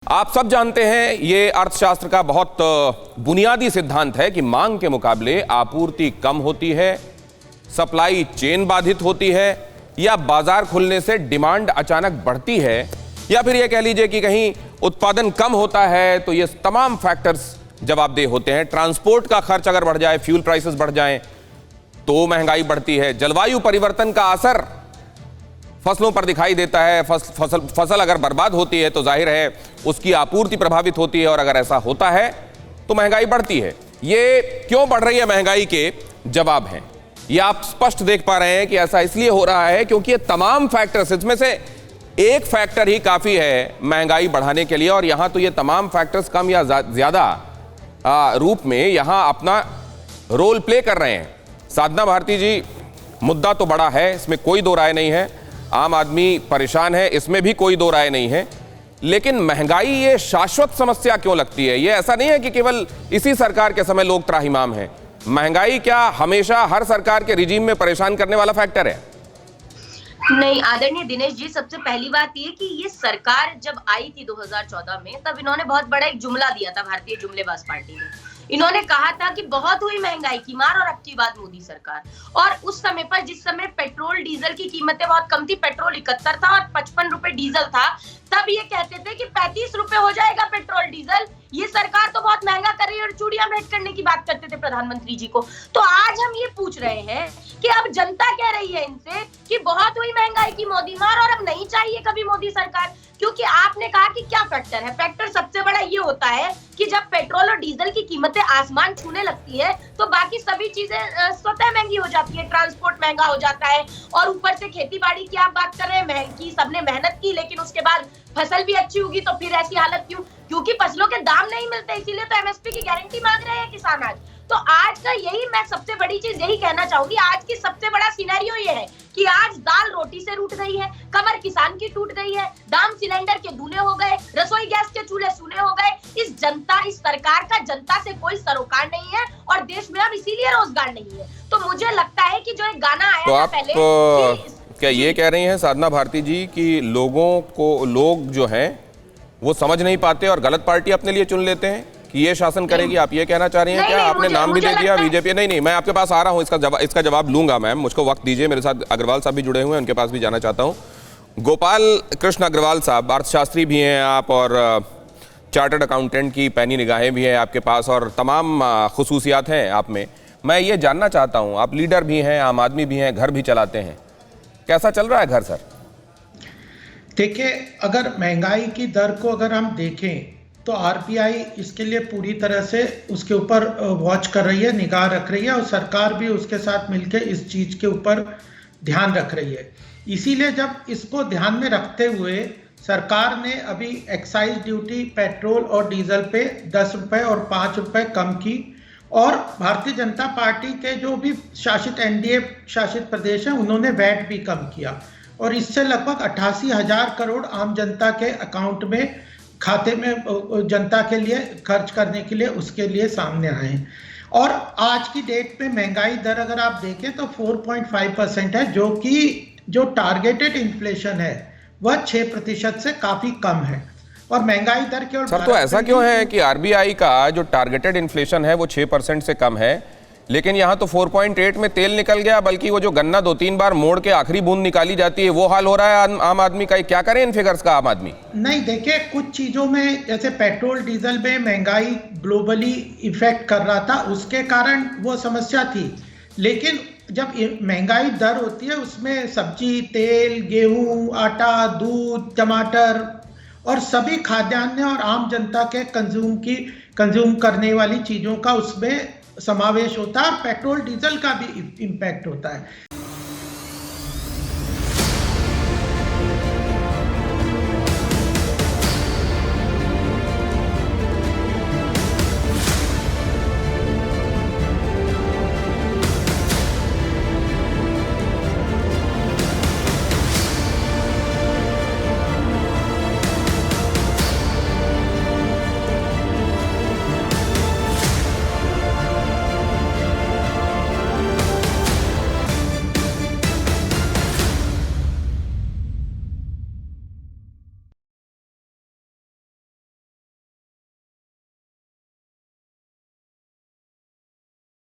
आप सब जानते हैं ये अर्थशास्त्र का बहुत बुनियादी सिद्धांत है कि मांग के मुकाबले आपूर्ति कम होती है, सप्लाई चेन बाधित होती है, या बाजार खुलने से डिमांड अचानक बढ़ती है, या फिर ये कह लीजिए कि कहीं उत्पादन कम होता है। तो ये तमाम फैक्टर्स जवाबदेह होते हैं। ट्रांसपोर्ट का खर्च अगर बढ़ जाए, फ्यूल प्राइसेस बढ़ जाएं तो महंगाई बढ़ती है। जलवायु परिवर्तन का असर फसलों पर दिखाई देता है। फसल अगर बर्बाद होती है तो जाहिर है उसकी आपूर्ति प्रभावित होती है, और अगर ऐसा होता है तो महंगाई बढ़ती है। ये क्यों बढ़ रही है महंगाई के जवाब हैं। ये आप स्पष्ट देख पा रहे हैं कि ऐसा इसलिए हो रहा है क्योंकि ये तमाम फैक्टर्स, इसमें से एक फैक्टर ही काफी है महंगाई बढ़ाने के लिए, और यहां तो ये तमाम फैक्टर्स कम या ज्यादा रूप में यहां अपना रोल प्ले कर रहे हैं। साधना भारती जी, मुद्दा तो बड़ा है, इसमें कोई दो राय नहीं है। आम आदमी परेशान है, इसमें भी कोई दो राय नहीं है। लेकिन महंगाई ये शाश्वत समस्या क्यों लगती है? ये ऐसा नहीं है कि केवल इसी सरकार के समय लोग त्राहिमाम हैं। महंगाई क्या हमेशा हर सरकार के रिजीम में परेशान करने वाला फैक्टर है? नहीं आदरणीय दिनेश जी, सबसे पहली बात ये कि ये सरकार जब आई थी 2014 में, तब इन्होंने बहुत बड़ा एक जुमला दिया था भारतीय जुमलेबाज पार्टी ने। इन्होंने कहा था कि बहुत हुई महंगाई की मार और अब की बात मोदी सरकार। और उस समय पर, जिस समय पेट्रोल डीजल की कीमतें बहुत कम थी, पेट्रोल 71 था और 55 रुपए डीजल था, तब ये कहते थे कि 35 रुपए हो जाएगा पेट्रोल डीजल, ये सरकार तो बहुत महंगा कर रही है, और चूड़ियां भेंट करने की बात करते थे प्रधानमंत्री जी को। तो आज हम ये पूछ रहे हैं कि अब जनता कह रही है इनसे कि बहुत हुई महंगाई की मोदी मार और अब नहीं चाहिए कभी मोदी सरकार। क्योंकि आपने कहा कि क्या फैक्टर है, फैक्टर सबसे बड़ा ये होता है कि जब पेट्रोल और डीजल की कीमतें आसमान छूने लगती है तो बाकी सभी चीजें स्वतः महंगी हो जाती है। ट्रांसपोर्ट महंगा हो जाता है, और ऊपर से खेती बाड़ी की आप बात कर रहे हैं, महंगी, सबने मेहनत की लेकिन उसके बाद फसल भी अच्छी होगी तो फिर ऐसी हालत क्यों? क्योंकि फसलों के दाम नहीं मिलते, इसीलिए तो एमएसपी की गारंटी मांग रहे हैं किसान आज। तो आज का यही, मैं सबसे बड़ी चीज यही कहना चाहूंगी, आज की सबसे बड़ा सिनेरियो ये है कि आज दाल रोटी से रूठ गई है, कमर किसान की टूट गई है, दाम सिलेंडर के दूने हो गए, रसोई गैस के चूल्हे सूने हो गए। इस सरकार का जनता से कोई सरोकार नहीं है, और देश में अब इसीलिए रोजगार नहीं है। तो मुझे लगता है कि जो एक गाना आया तो था आप पहले, क्या ये कह रही हैं साधना भारती जी कि लोग जो हैं वो समझ नहीं पाते और गलत पार्टी अपने लिए चुन लेते हैं कि ये शासन करेगी? आप ये कहना चाह रही हैं? क्या आपने नाम भी दे दिया बीजेपी? नहीं, मैं आपके पास आ रहा हूं, इसका जवाब लूंगा मैम, मुझको वक्त दीजिए। मेरे साथ अग्रवाल साहब भी जुड़े हुए हैं, उनके पास भी जाना चाहता हूं। गोपाल कृष्ण अग्रवाल साहब, अर्थशास्त्री भी हैं आप, और चार्टर्ड अकाउंटेंट की पैनी निगाहें भी हैं आपके पास, और तमाम खुसूसियात हैं आप में। मैं ये जानना चाहता हूँ, आप लीडर भी हैं, आम आदमी भी हैं, घर भी चलाते हैं, कैसा चल रहा है घर सर? देखिए, अगर महंगाई की दर को अगर हम देखें तो आरबीआई इसके लिए पूरी तरह से उसके ऊपर वॉच कर रही है, निगाह रख रही है, और सरकार भी उसके साथ मिलकर इस चीज के ऊपर ध्यान रख रही है। इसीलिए जब इसको ध्यान में रखते हुए सरकार ने अभी एक्साइज ड्यूटी पेट्रोल और डीजल पे 10 रुपए और 5 रुपए कम की, और भारतीय जनता पार्टी के जो भी शासित एनडीए शासित प्रदेश हैं उन्होंने वैट भी कम किया, और इससे लगभग 88,000 करोड़ आम जनता के अकाउंट में, खाते में जनता के लिए खर्च करने के लिए उसके लिए सामने आए। और आज की डेट में महंगाई दर अगर आप देखें तो 4.5% है, जो कि जो टारगेटेड इन्फ्लेशन है वह 6% से काफी कम है। और महंगाई दर केवल सर, तो ऐसा क्यों है कि आरबीआई का जो टारगेटेड इन्फ्लेशन है वो 6% से कम है, लेकिन यहाँ तो 4.8 में तेल निकल गया, बल्कि वो जो गन्ना 2-3 बार मोड़ के आखिरी बूंद निकाली जाती है वो हाल हो रहा है आम आदमी का? क्या करें इन फिगर्स का आम आदमी? नहीं, देखिए, कुछ चीजों में जैसे पेट्रोल डीजल में महंगाई ग्लोबली इफेक्ट कर रहा था, उसके कारण वो समस्या थी। लेकिन जब महंगाई दर होती है उसमें सब्जी, तेल, गेहूं, आटा, दूध, टमाटर और सभी खाद्यान्न और आम जनता के कंज्यूम करने वाली चीजों का उसमें समावेश होता है, और पेट्रोल डीजल का भी इम्पैक्ट होता है।